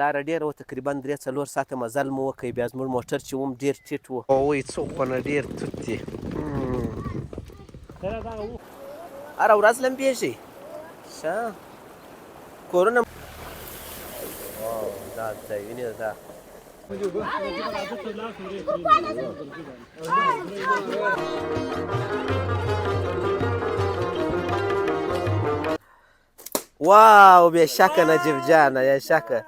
لاره ډېره وه تقریبا 3-4 ساعته مزل مو وکړ بیا زموږ موټر چې وم ډېر ټیټ و وایي څوک نه ډېر توت دي هره ورځ لمبېږي ښه کورونه دا ځای وینې دا واو بې شکه نجیب جانه بې شکه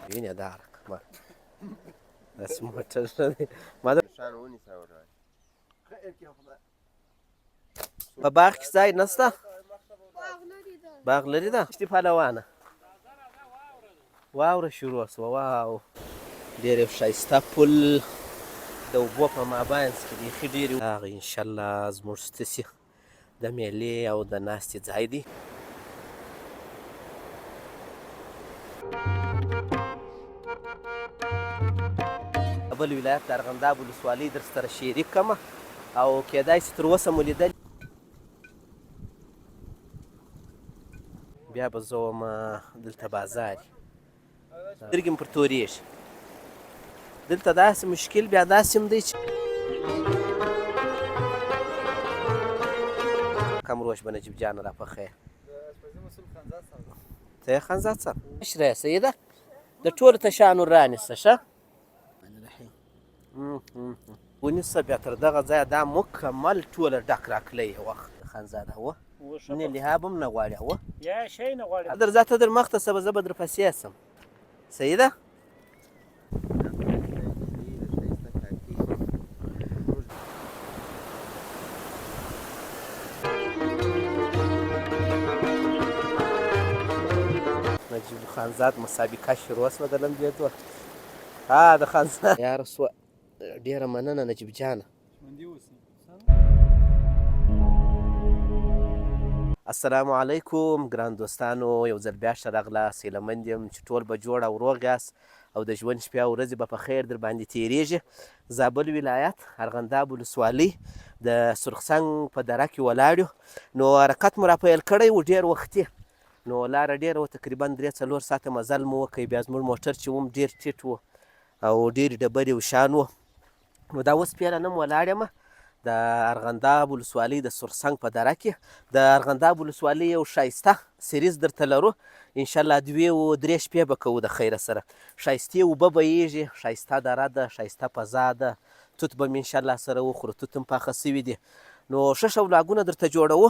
وینې دا رقمه داسې موټر نه دی په باغ کې ځای نشته باغ لري ده شتي پهلوانه واوره شروع شوه واو ډېر یو ښایسته پل د اوبو په مابینځ کې بیخي ډېرې هغه انشاءالله زموږ ستاسې د میلې او د ناستې ځای دی بل ولایت د ارغنداب ولسوالۍ در سره شریک کړمه او کیدای شي تر اوسه مو لیدل بیا به زه وم دلته بازار سترګې مې پر تورېږي دلته داسې مشکل بیا داسې هم دی چې کم روش به نجیب جان راپخی ته یې خانزاد صاحب مشره یې سیده د ټولو تشانو رانیسته ښه ونیسه بیا تر دغه ځایه دا مکمل ټوله ډک راکلی یې وخت خانزاده هو نه لحاب هم نه غواړي هو یا شی نه غواړي درځه ته در مخته شه به زه به در پسې شم صحیح ده نجیب خانزاد مسابقه شروع شوه د لمبېدو د خانزاد یاره سوه ډېره مننه نجیب جانه السلام علیکم ګران دوستانو یو ځل بیا ښه راغلاست هیله مند یم چې ټول به جوړ او روغ یاست او د ژوند شپې او ورځې به په خیر در باندې تېرېږي زابل ولایت ارغنداب ولسوالۍ د سرخسنګ په دره کې ولاړ یو نو حرکت مو راپیل کړی و ډېر وختي نو لاره ډېره وه تقریبا 3-4 ساعته مزل مو وکړ بیا زموږ موټر چې وم ډېر ټیټ و او ډېرې ډبرې او شان و نو دا اوس پیله نه م ولاړ یم د ارغنداب ولسوالۍ د سرخسنګ په دره کې د ارغنداب ولسوالۍ یو ښایسته سریز درته لرو انشاءالله 2-3 شپې به کوو د خیره سره ښایستې اوبه بهیږي ښایسته دره ده ښایسته فضا ده توت به مې انشاءالله سره وخورو توت هم پاخه سوي دي نو ښه ښه ولاګونه درته جوړوو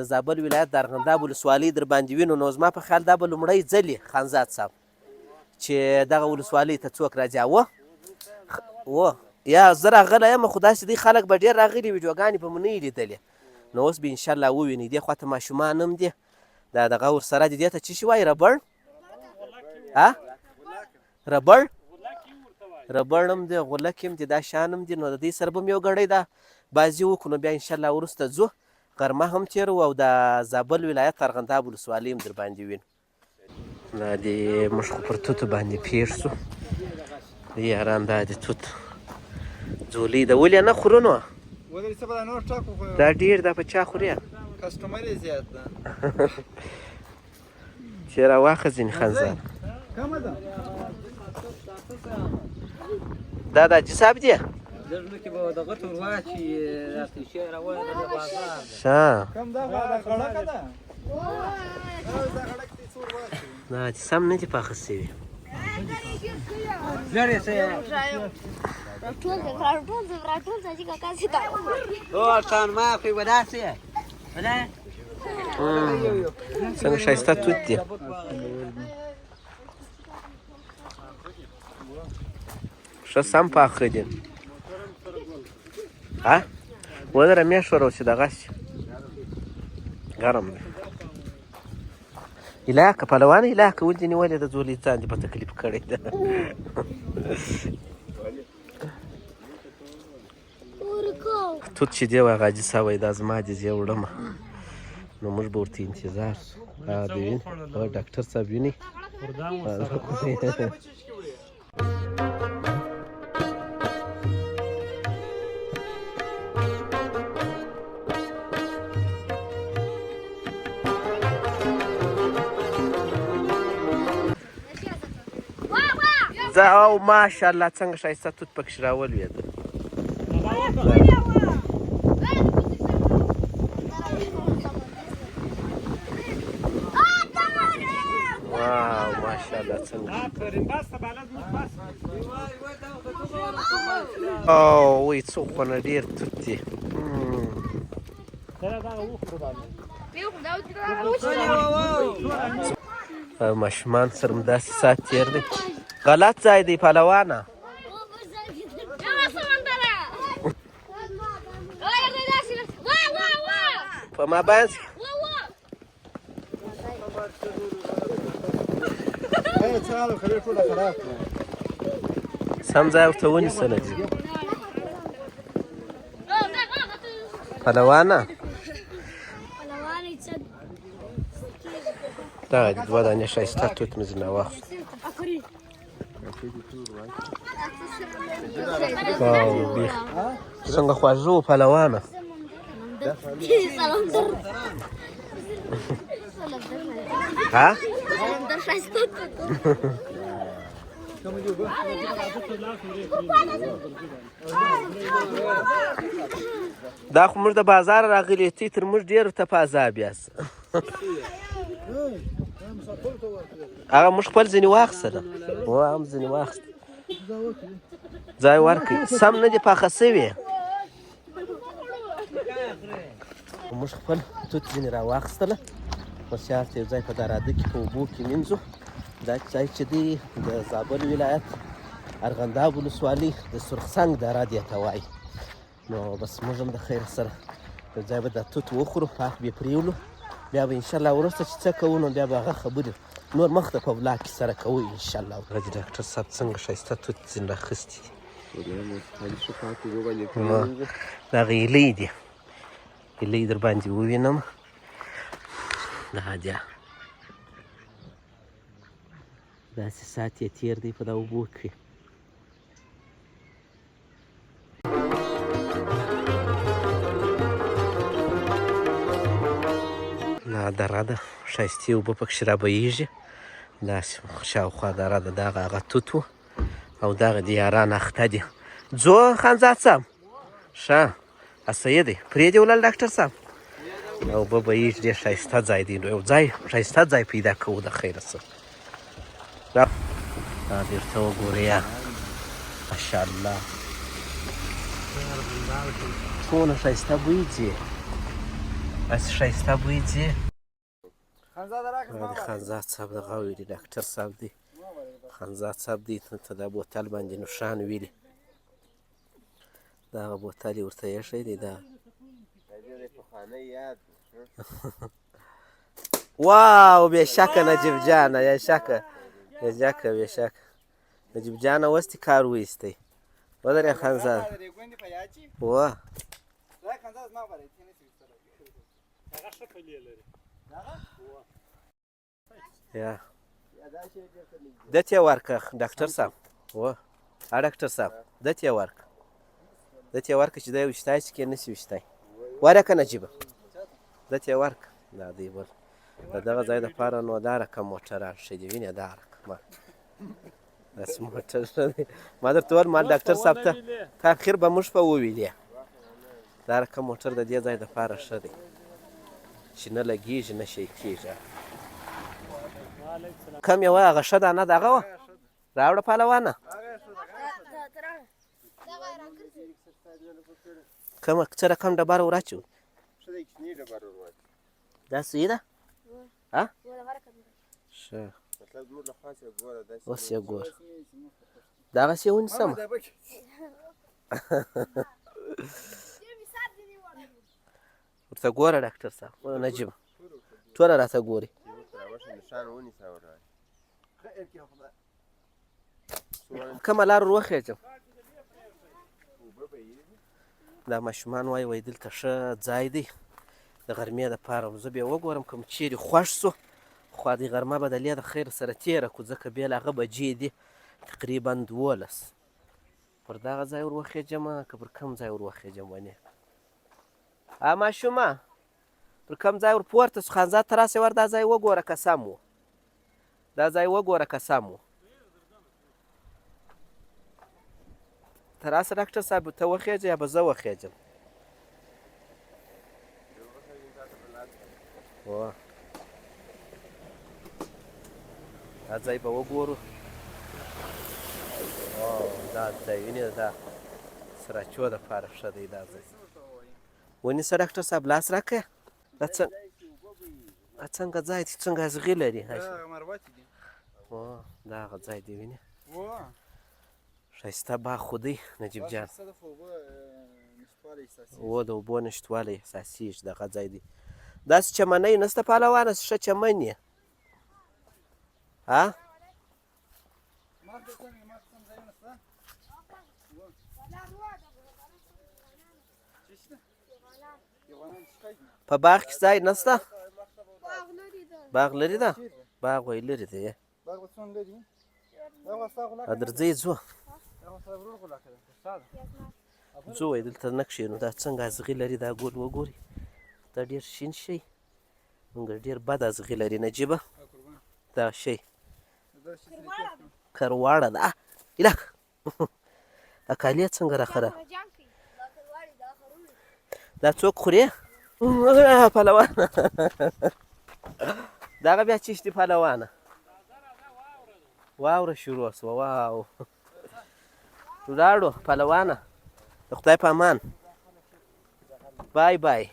د زابل ولایت د ارغنداب ولسوالۍ در باندې وینو نو زما په خیال دا به لومړی ځل یې خانزاد صاحب چې دغه ولسوالۍ ته څوک راځي و یا زه راغلی یم خو داسې دی خلک به ډېر راغلي ویډیوګانې به مو نه یې لیدلې نو اوس به انشاءالله ووینئ دې خوا ته ماشومان هم دي دا دغه ورسره دي دې ته څه شي وایي ربړ ربړ هم دی غولک هم دي دا شان هم دي نو د دې سره به م یو ګړی دا بازي وکړو نو بیا انشاءالله وروسته ځو غرمه هم تېرو او د زابل ولایت ارغنداب ولسوالۍ هم در باندې وینو دا دې موږ خو پر توتو باندې پېښ شو یاران دا دې توت ځولۍ ده ولې نه خورو نو دا ډېر دا په چا خورې کسټمر یې زیات ده چې راواخه ځینې خانزاد دا د حاجي صاحب دی ښه دا حاجي صاحب نه دي پاخه سوي څنګه ښایسته توت دي ښه سم پاخه دي ودره مې شوره چې دغه شي ګرم دی هیلاکه پهلوانه هیلاکه ولې نیولې د ځولۍ ځان دې په تکلیف کړی ده توت چې دی وایي حاجي صاحب وایي دا زما دي زه یې وړمه نو موږ به ورته انتظار د ویني ډاکټر صاحب ویني ځه او ماشاءالله څنګه ښایسته توت پکښې راولوېده. واو ماشاءالله څنګه او وای څو خونه ډېر توت دي. ماشومان سره مو داسې ساعت تېر دی. غلط ځای دی پهلوانه. په مابین سم ځای ورته ونیسه نجیب. پهلوانه دغه دي 2 دانې ښایسته توت مې ځینې واخیست. واو بیخ څنګه خواږه وو پهلوانه. ها دا خو موږ د بازار راغلي تی تر موږ ډېر تپازاب یاست. هغه موږ خپل ځینې واخیستله. هم ځینې واخیست. ځای ورکړئ سم نه دي پاخه سوي. موږ خپل توت ځینې راواخیستله. اوس یې هلته یو ځای په دراده کې په اوبو کې مینځو. دا ځای چې دی د زابل ولایت ارغنداب ولسوالۍ د سرخسنګ دره دې ته وایي. نو بس موږ هم د خیر سره یو ځای به دا توت وخورو پاک بې پرېولو. بیا به انشاءالله وروسته چې څه کوو نو بیا به هغه خبرې نور مخته په ولاګ کې سره کوو انشاءالله. ورځ ډاکټر صاحب څنګه ښایسته توت ځینې راخیستي دي. دغه هیلۍ دي. هیلۍ در باندې ووینم. دا دیا داسې ساعت یې تېر دی په دا اوبو کې. دا دره ده ښایستې اوبه پکښې رابهیږي. داسې شاوخوا دره ده. دغه هغه توت و او دغه د یاران اخته دي. ځو خانزاد صاحب ښه اسیه دی پرېږدې ولل ډاکټر صاحب. اوبه بهیږي ډېر ښایسته ځای دی. نو یو ځای ښایسته ځای پیدا کوو د خیره سره. دا بیرته وګورئ ماشاءالله څونه ښایسته بوی ځي. هسې ښایسته بوی ځي. د خانزاد صاحب دغه ویلي ډاکټر صاحب دی. خانزاد صاحب دی ته دا بوتل باندې نښان ویلي. دغه بوتل یې ورته ایښی دی. دا واو بېشکه نجیب جانه بېشکه بېشکه نجیب جانه اوس دې کار وایستی. ودرې خانزاد وه یا دت یې ورکړه ډاکټر صاحب. وه ډاکټر صاحب دت یې ورکړه. دت یې ورکړه چې دی ویشتی چې کې نه شي ویشتی. ورکه نجیبه دت یې ورکړه. دا دی بل د دغه ځای دپاره نو دا رقم موټران ښه دي. وینې دا رقم داسې موټر ښه دی. ما درته وویل ما ډاکټر صاحب ته تاخیر به موږ په وویلې. دا رقم موټر د دې ځای دپاره ښه دی چې نه لګېږي نه شی کېږي. کم یې وه هغه ښه دانه دغه وه راوړه پهلوانه. کومه څه رقم ډبره ور اچوي. دا صحیح ده. ښه اوس یې ګوره دغسې یې ونیسمه. ورته ګوره ډاکټر صاحب نجیبه ټوله راته ګوري. کومه لار ور وخېږم. دا ماشومان وایي وایي دلته ښه ځای دی د غرمې دپاره. زه بیا وګورم کوم چیرې خوښ سو. خو د غرمه به د لې د خیر سره تېره کړو ځکه بیا له هغه بجې دي تقریبا 12. پر دغه ځای ور وخېږم که پر کوم ځای ور وخېږم ونې. ماشومه پر کوم ځای ور پورته سو. خانزاد ته راسې ور دا ځای وګوره که سم و. دا ځای وګوره که سم و. ته راسه ډاکټر صاحب ته وخېږه یا به زه وخېږم و دا ځای به وګورو دا ځای وینې دا سراچو دپاره ښه دی دا ځای ونیسه ډاکټر صاحب لاس راکړه دا څنګه ځای دی څنګه ازغي لري دا هغه ځای دی وینې ښایسته باغ خو دی نجیب جان و د اوبو نشتوالی احساسېږي دغه ځای دی داسې چمنۍ نشته پهلوانه ښه چمن یې ها په باغ کې ځای نشته باغ لري ده باغ وایي لري دی درځئ ځو ځو وایي دلته نه کښېنو دا څنګه ازغي لري دا ګل وګورئ دا ډېر شین شی مګر ډېر بد ازغي لري نجیبه دا شی کرواړه ده ایلاک دا کالي څنګه راخره دا څوک خوري پهلوانه دغه بیا چیش دي پهلوانه واوره شروع سوه واو ولاړو پهلوانه د خدای په امان بای بای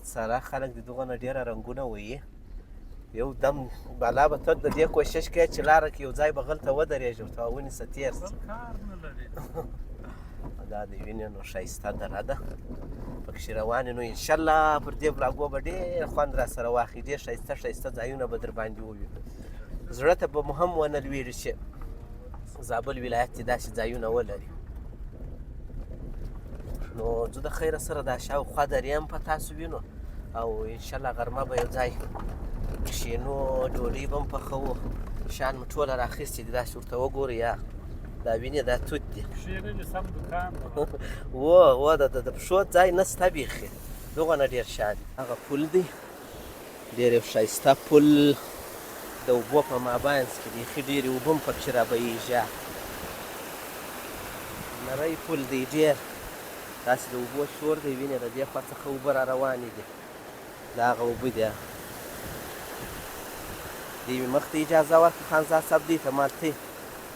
ساره خلک د دغه نه ډېره رنګونه وهي یو دم بالا به ته د دې کوشش کوې چې لاره کې یو ځای بغل ته ودرېږي ورته ونیسه تېر دا د وینې نو ښایسته دره ده پکښې روانې نو انشاءالله پر دې بلاګو به ډېر خوند را سره واخلي ډېر ښایسته ښایسته ځایونه به در باندې ووینو زړه ته به مو هم ونه لوېږي چې زابل ولایت کې داسې ځایونه ولري نو زه د خیره سره دا شاوخوا درې هم په تاسو وینو او انشاءالله غرمه به یو ځای کښېنو ډوډۍ به هم پخوو شیان مو ټوله راخیستي دي داسې ورته وګورئ یا دا وینې دا توت دي و د پښو ځای نسته بیخي دغه نه ډېر شان هغه پل دی ډېر یو ښایسته پل د اوبو په مابینځ کې بیخي ډېرې اوبه هم پکښې رابهیږي نری پل دی ډېر داسې د اوبو شور دی وینې د دې خوا څخه اوبه را روانې دي دا هغه اوبه دي دې مې مخ ته اجازه ورکړه خانزاد صاحب دې ته مالتې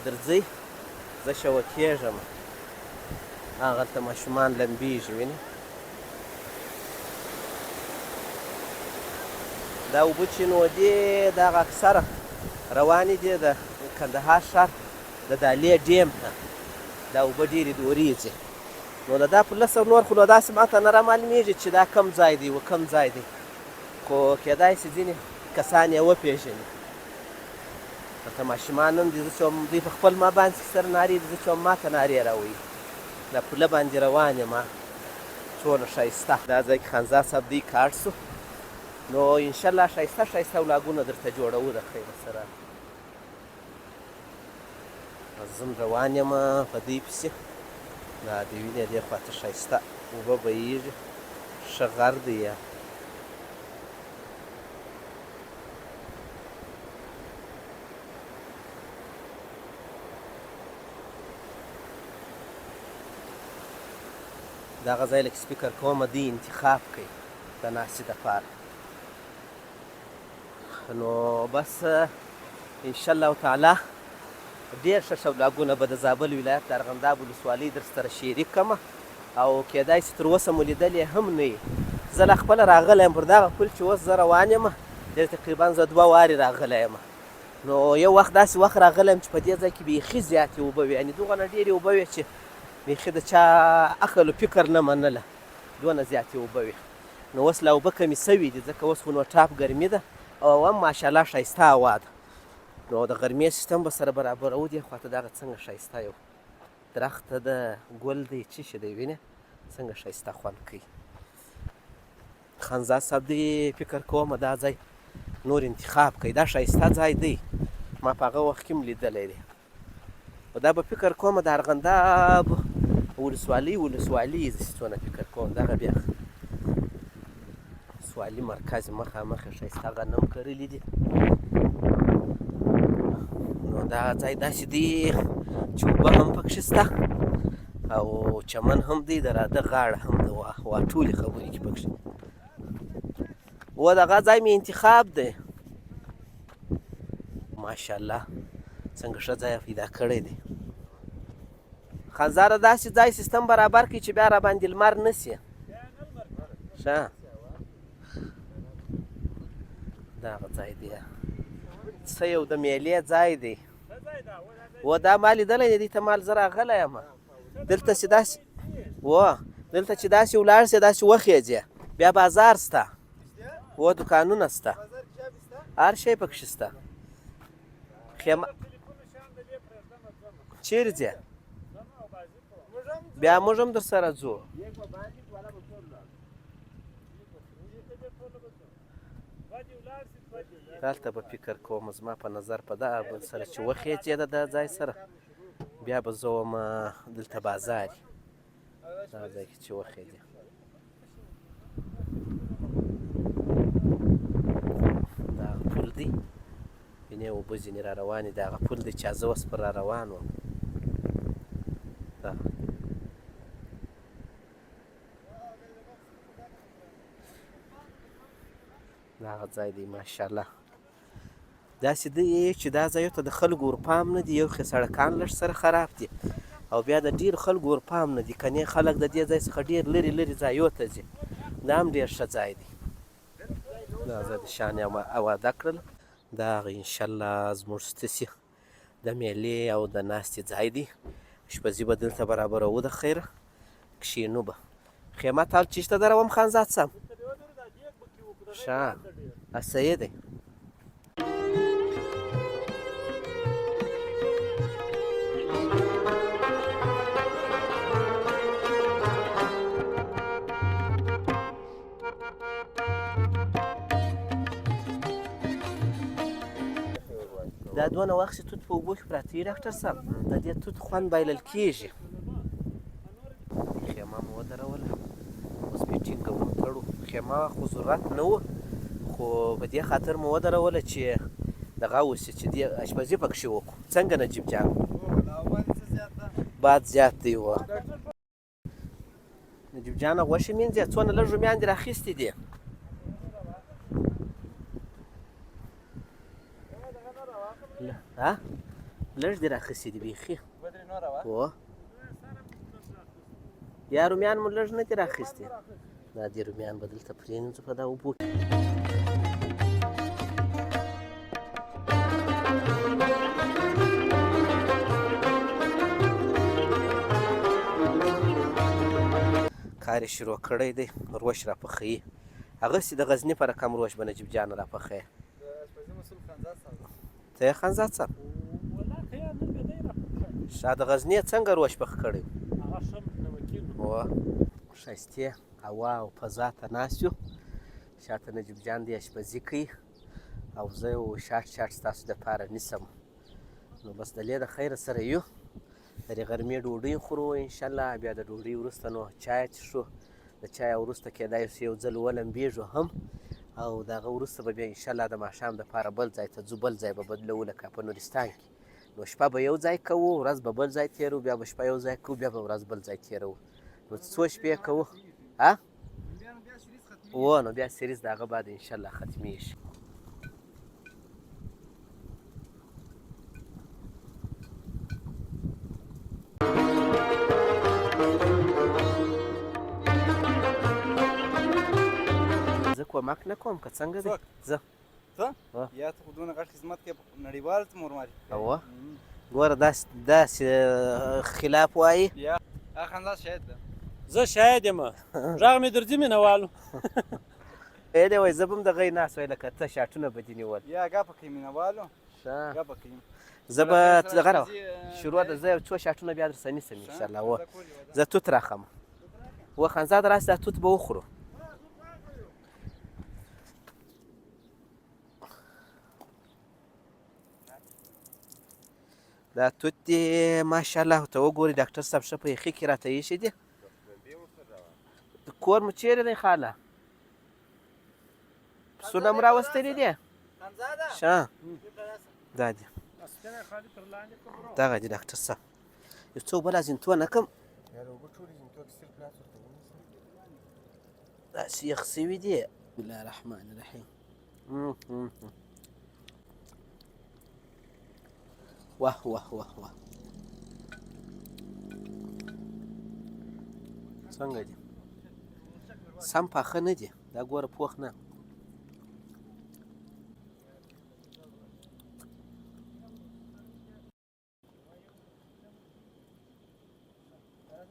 درځئ زه شوه کېږم هغلته ماشومان لمبېږي وینې دا اوبه چې نو دې دغه اکثره روانې دي د کندهار ښار د دالې ډیم ته دا اوبه ډېرې دورېږي نو د دا په لسه نور خو نو داسې ماته نه رامعلومېږي چې دا کم ځای دی و کم ځای دی خو کېدای شي ځینې کسان یې وپېژني ورته ماشومان هم دي زه چې هم دوی په خپل مابینځ کې سره نارې دي زه چې هم ماته نارې راوایي دا پوله باندې روان یم څونه ښایسته دا ځای کې خانزاد صاحب دی کاټ سو نو انشاءالله ښایسته ښایسته ولاګونه درته جوړوو د خیره سره زم روان یم په دوی پسې دا د وینې دې خواته ښایسته اوبه بهیږي ښه غر دی دغه ځای لږ فکر کومه دوی انتخاب کوي د ناستې دپاره نو بس انشاءالله تعالی ډېر ښه ښه ولاګونه به د زابل ولایت د ارغنداب ولسوالۍ در سره شریک کړمه او کېدای شي تر اوسه مو لیدلې هم نه وي زه لا خپله راغلی یم پر دغه پل چې اوس زه روان یم ډېر تقریبا زه 2 وارې راغلی یم نو یو وخت داسې وخت راغلی یم چې په دې ځای کې بیخي زیاتې اوبه وې یعنې دغه نه ډېرې اوبه وې چې بیخي د چا عقل و فکر نه منله دونه زیاتې اوبه وې نو اوس لا اوبه کمې سوي دي ځکه اوس خو نو ټاپ ګرمي ده او هم ماشاءالله ښایسته هوا ده نو د غرمې سیستم به سره برابرو دې خواته دغه څنګه ښایسته یو درخته ده ګل دی څه شی دی وینې څنګه ښایسته خوند کوي خانزاد صاحب دې فکر کومه دا ځای نور انتخاب کوي دا ښایسته ځای دی ما په هغه وخت کې هم لیدلی دی دا به فکر کومه د ارغنداب ولسوالۍ زه څونه فکر کوم دغه بیا ولسوالي مرکز مخامخ ښایسته غنم کرلي دي نو دغه ځای داسې دی چې اوبه هم پکښې شته او چمن هم دی، د راده غاړه هم ده، وا ټولې خبرې کې پکښې. و دغه ځای مې انتخاب دی. ماشاءالله څنګه ښه ځای پیدا کړی دی. خانزاده داسې ځای سیستم برابر کړي چې بیا راباندې لمر نه شي. ښه دغه ځای دی. څه یو د میلې ځای دی. و دا ما لیدلی دی، دې ته ما زه راغلی یم. دلته چې داسې دلته چې داسې ولاړ سې داسې وخېځې بیا بازار شته، و دوکانونه شته، هر شی پکښې شته. خیمه چیرې ځې؟ بیا موږ هم در سره ځو. دلته به فکر کوم زما په نظر په دغه بل سره چې وخېځې د دغه ځای سره بیا به زه وم دلته بازار دغه ځای کې چې وخېځې. دغه پل دی، بینې اوبه ځینې را روانې دي. هغه پل دی چې زه اوس پر را روان وم. دغه ځای دی ماشاءالله. داسې دی چې دا ځایو ته د خلکو ورپام نه دی. یو خې سړکان لږ سره خراب دي او بیا د ډېرو خلکو ورپام نه دی. کنې خلک د دې ځای څخه ډېر لرې لرې ځایو ته ځي. دا هم ډېر ښه ځای دی. دا زه د شان اواده کړل. دا هغه انشاءالله زموږ ستاسې د میلې او د ناستې ځای دی. شپزي به دلته برابروو د خیره، کښېنو به. خیمه تال چیشته دروم خانزاد صاحب؟ ښه صحیح دی. دا دونه وخت چې توت په اوبو کې پراته وي ډاکټر صاحب، د دې توت خوند بایلل کېږي. خیمه مو ودروله، اوس فیټینګ هم کړو. خیمه خو ضرورت نه و، خو په دې خاطر مو ودروله چې دغه اوسي چې دې اشپزي پکښې وکړو. څنګه نجیب جان؟ باد زیات دی. و نجیب جانه غوښې مینځې؟ څونه لږ رومیان دې راخیستي دي؟ لږ دې راخیستي دي بیخي. و یا رومیان مو لږ نه دي راخیستي؟ دا دې رومیان به دلته پرېنځو په دا اوبو کې. کار یې شروع کړی دی، روش را پخوي. هغسې د غزني په رقم روش به نجیب جان را پخوي. ته یې خانزاد صاحب؟ ښه د غزني څنګه روش پخ کړی و؟ ښایستې هوا او فضا ته ناست یو، شاته نجیب جان دی اشپزي کوي او زه یو شاټ شاټ ستاسو دپاره نیسم. نو بس د لې د خیره سره یو د دې غرمې ډوډۍ خورو انشاءالله. بیا د ډوډۍ وروسته نو چای څښو. د چای وروسته کیدای شي یو ځل ولمبېږو هم، او د هغه وروسته به بیا انشاءالله د ماښام دپاره بل ځای ته ځو. بل ځای به بدلو لکه په نورستان کې. نو شپه به یو ځای کوو، ورځ به بل ځای تېروو، بیا به شپه یو ځای کوو، بیا به ورځ بل ځای تېروو. نو څو شپې کوو؟ نو بیا سریز د هغه بعد انشاءالله ختمېږي. زه کومک نه کوم که څنګه دی؟ زه ته یا ته خو دونه غټ خدمت کوې نړیوال ته مورماري. ګوره داسې خلاف وایي. هغه خندا شاید ده. زه شاید یم، غږ مې درځي مینهوالو. دی وایي زه به هم دغه یې ناست وای لکه ته شاټونه به دې نیول. یا ګپه کوي مینهوالو. ښه ګپه کوي. زه به دغه راوړم شروع ده. زه یو څو شاټونه بیا درسه نیسم انشاءالله. و زه توت راخم. و خانزاده راسې دا توت به وخورو. دا توت دی ماشاءالله. ته وګورې ډاکټر صاحب ښه په یخي کې راته ایښي دي. کور مو چیرې دی خاله؟ پسونه مو راوستلي دي؟ ښه دا دي دغه دی ډاکټر صاحب یو څو بله زینتونه کم داسې یخ سوي دي بسم الله الرحمن الرحیم واه واه واه واه څنګه دي سم پاخه نه دي دا ګوره پوخ نه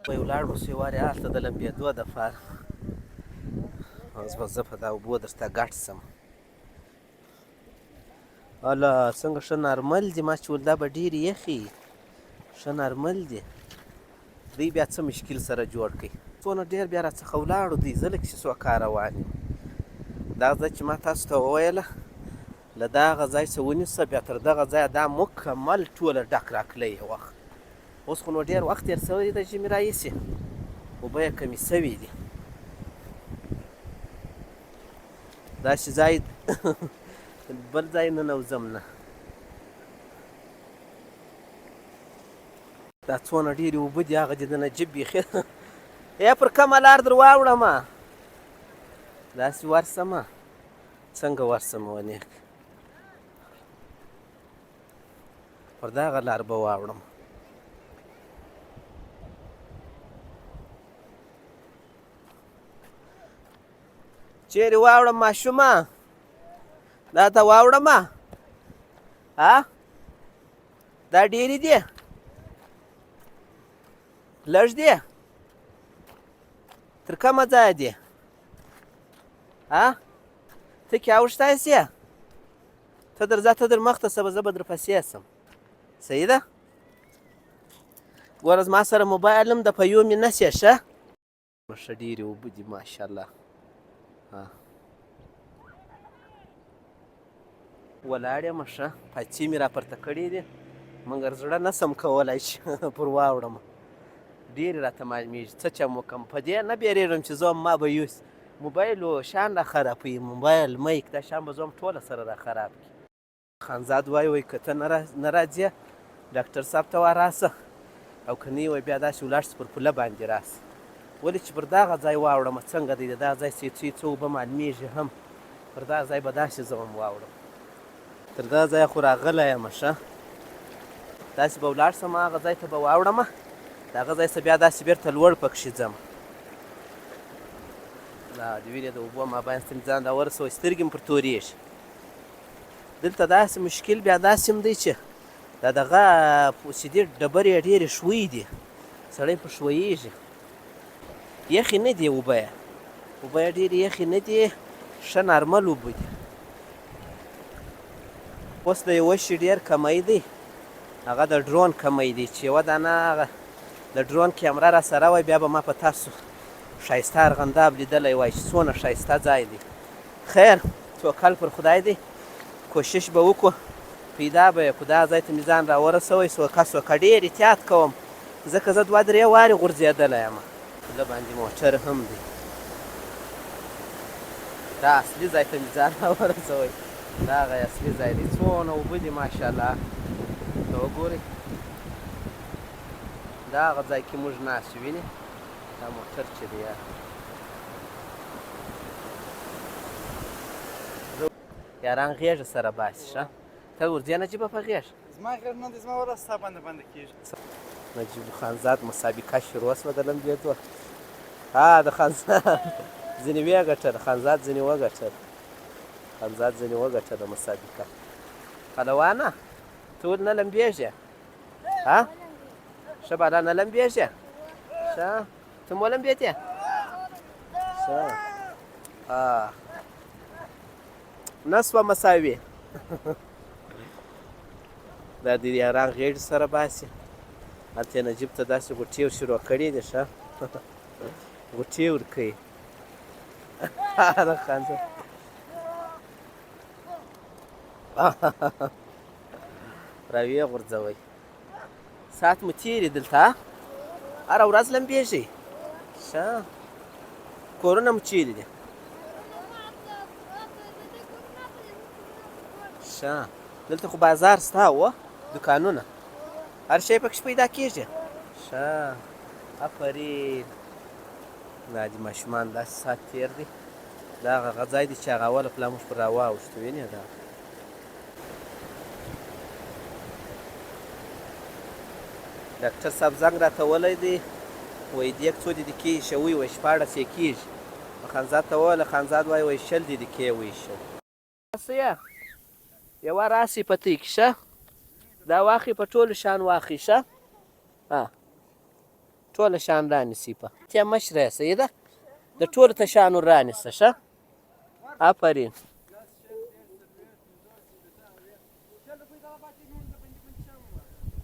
به یې ولاړ اوس یې وارې هلته د لمبېدو دپاره اوس به زه په دا اوبو درته ګډ شم اله څنګه ښه نارمل دي ما چې ویل دا به ډېرې یخې ښه نارمل دي دوی بیا څه مشکل سره جوړ کړي څونه ډېر بیا راڅخه ولاړو دوی زه لږ سوکا روان یم دا ځای چې ما تاسو ته وویله له دغه ځای څه ونیسه بیا تر دغه ځایه دا مکمل ټوله ډک راکلی یې وخت اوس خو نو ډېر وخت تېر شوی دی د ژمي راهیسې اوبه یې کمې شوي دي داسې ځای بل ځای ننوځم نه دا څونه ډېرې اوبه دي هغه دي د نجیب بیخي یا پر کومه لار در واوړمه داسې ورسمه څنګه ورسمه ونیک پر دغه لار به واوړم چیرې واوړم ماشومه دا ته واوړمه دا ډېرې دي لږ دي تر کومه ځایه دي ته کې اوښتی سې ته درځه ته در مخته شه به زه به در پسې شم صحیح ده ګوره زما سره موبایل هم د په یو مې نسې ښه ښه ډېرې اوبه دي ماشاءالله ولاړ یم ښه پاڅې مې راپورته کړي دي مګر زړه نه سم کولی چې پر واوړم ډېرې راته معلومېږي څه چم وکړم په دې نه بیرېږم چې زه هم ما به یوس موبایل و شان را خرابوي موبایل میک دا شان به زه هم ټوله سره را خراب کړي خانزاد وایي که ته نه راځې ډاکټر صاحب ته وراسه او که نه یې وایي بیا داسې ولاړ سه پر پوله باندې راسه ولې چې پر دغه ځای واوړم څنګه دی د دغه ځای څه اوبه معلومېږي هم پر دغه ځای به داسې زه هم واوړم تر دغه ځایه خو راغلی یم ښه داسې به ولاړ سم هغه ځای ته به واوړمه د هغه ځای څخه بیا داسې بېرته لوړ پکښې ځم د وینې د اوبو ما باندې ته مې ځان راورسوی سترګې مې پر تورېږي دلته داسې مشکل بیا داسې هم دی چې دا دغه چې دي ډبرې یې ډېرې ښوی دي سړی په ښویېږي یخې نه دي اوبه یې ډېرې یخې نه دي ښه نارمل اوبه دي اوس د یوه شي ډېر کمی دی هغه د ډرون کمی دی چې یوه دانه هغه د ډرون کیمره را سره وای بیا به ما په تاسو ښایسته ارغنداب لیدلی وای چې څونه ښایسته ځای دی خیر توکل پر خدای دی کوشش به وکړو پیدا به یې کړو دغه ځای ته مې ځان راورسوی سوکه ډېر احتیاط کوم ځکه زه 2-3 وارې غورځېدلی یم پله باندې موټر هم دی دا اصلي ځای ته مې ځان راورسوی دا هغه اصلي ځای دی څونه اوبه دي ماشاءالله ته وګورئ دا هغه ځای کې موږ ناست یو وینې دا موټر چې دی یاران غېږه سره باسي ښه ته ورځې نجیبه په غېږ زما غېږ نه دی زما ورځ ستا بنده کېږي نجیب خانزاد مسابقه شروع شوه د لمبېدو د خانزاد ځینې ویې ګټل خانزاد ځینې وګټله مسابقه پهلوانه ته ولې نه لمبېږې ښه بالا نه لمبېږې ښه ته مو ولمبېدې ښه نه سوه مساوي دا د یاران غېږ سره باسي هلته یې نجیب ته داسې غوټې شروع کړي دي ښه غوټې ورکوي خانزاد راویې غورځوئ ساعت مو تېرې دلته هره ورځ لمبېږئ ښه کورونه مو چیرې دي ښه دلته خو بازار ستا و دوکانونه هر شی پکې پیدا کېږي ښه آفرین دا دي ماشومان داسې ساعت تېر دی دا هغه ځای دی چې هغه اوله پلا موږ پر راواوښتو وینې دا ډاکټر صاحب زنګ راته ولی دی وایي دیګ څو دقیقې ایښوي وایي 16 یې کېږي خانزاد ته وویله خانزاد وایي 20 دقیقې یې وایښو څه یې یوه راسئ په تۍ کې ښه دا واخلئ په ټولو شان واخلئ ښه ټوله شان رانیسئ په تیا مشره یې سیده د ټولو تشانو رانیسه ښه آفرین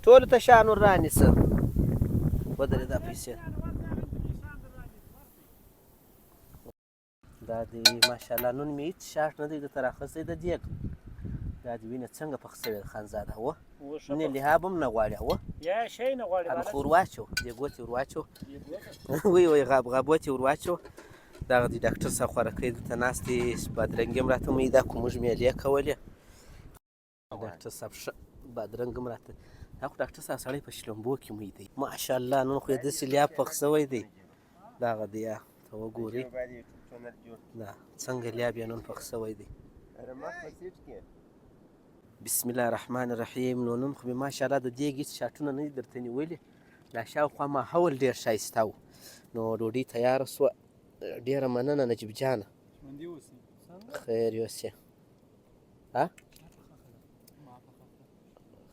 ټولو تشانو رانیسه ودرې دا پیسې دا دی ماشاءالله نن مې هېڅ شاټ نه دی درته راخیستی د دیګ دا دې وینه څنګه پخ شوې ده خانزاده اوه نه لحاب هم نه غواړي اوه یا شی نه غواړي هغه خو ور واچو دیګوت یې ور واچو وی غابغابوت یې ور واچو دغه دی ډاکټر صاحب خوارکۍ دلته ناست دی بادرنګ هم راته میده کو موږ میلې کولې ډاکټر صاحب ښه بادرنګ هم راته دا خو ډاکټر صاحب سړی په شلمبو کې میده ماشاءالله نن خو یې داسې لیاب پخ شوی دی دغه دی ته وګورئ دا څنګه لیاب یې نن پخ شوی دی بسم الله الرحمن الرحیم نو نن خو مې ماشاءالله د دیګ هېڅ شاټونه نه دي درته نیولي دا شاوخوا ماحول ډېر ښایسته و نو ډوډۍ تیاره سوه ډېره مننه نجیب جانه خیر یوسې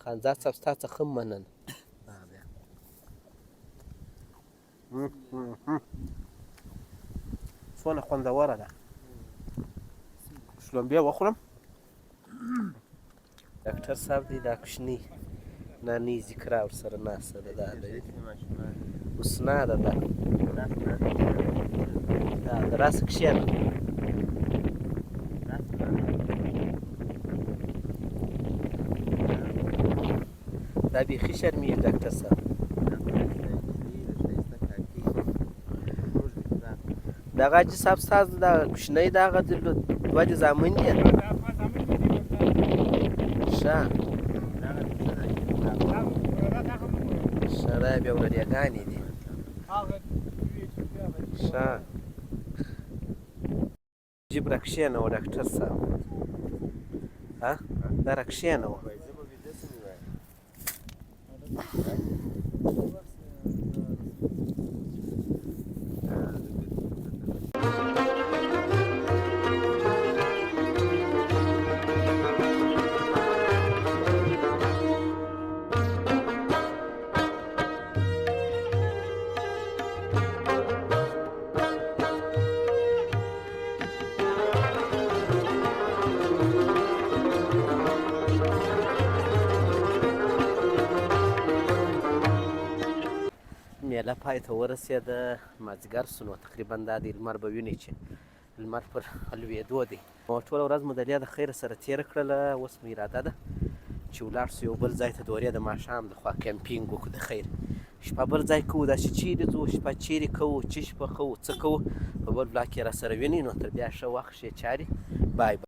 خانزاد صاحب ستا څخه هم مننه څونه خوندوره ده شلومبې وخورم ډاکټر صاحب دی دا کوچني نانۍ ذکرا ورسره ناسته ده دا لري حسنا ده دا د راسه کښېنه دا بیخي شرمېږي ډاکټر صاحب دغه حاجي صاحب ستاسو دا کوچنی دغه دوه دې زامن دي ښه ښه دا بیا ورورېګانې دي ښه جیب را کښېنوه ډاکټر صاحب دا را کښېنوه میله پای ته ورسېده مازدیګر سو نو تقریبا دا دی لمر به وینئ چې لمر پر لوېدو دی نو ټوله ورځ مو د د خیره سره تېره کړله اوس مو اراده ده چې ولاړ سو یو بل ځای ته دورې د ماښام د خوا کیمپینګ وکړو د خیر شپه بل ځای کوو داسې چیرې ځو شپه چیرې کوو چی شپه کوو څه کوو په بل بلاک کې را سره وینئ نو تر بیا ښه وخت ښې چارې بای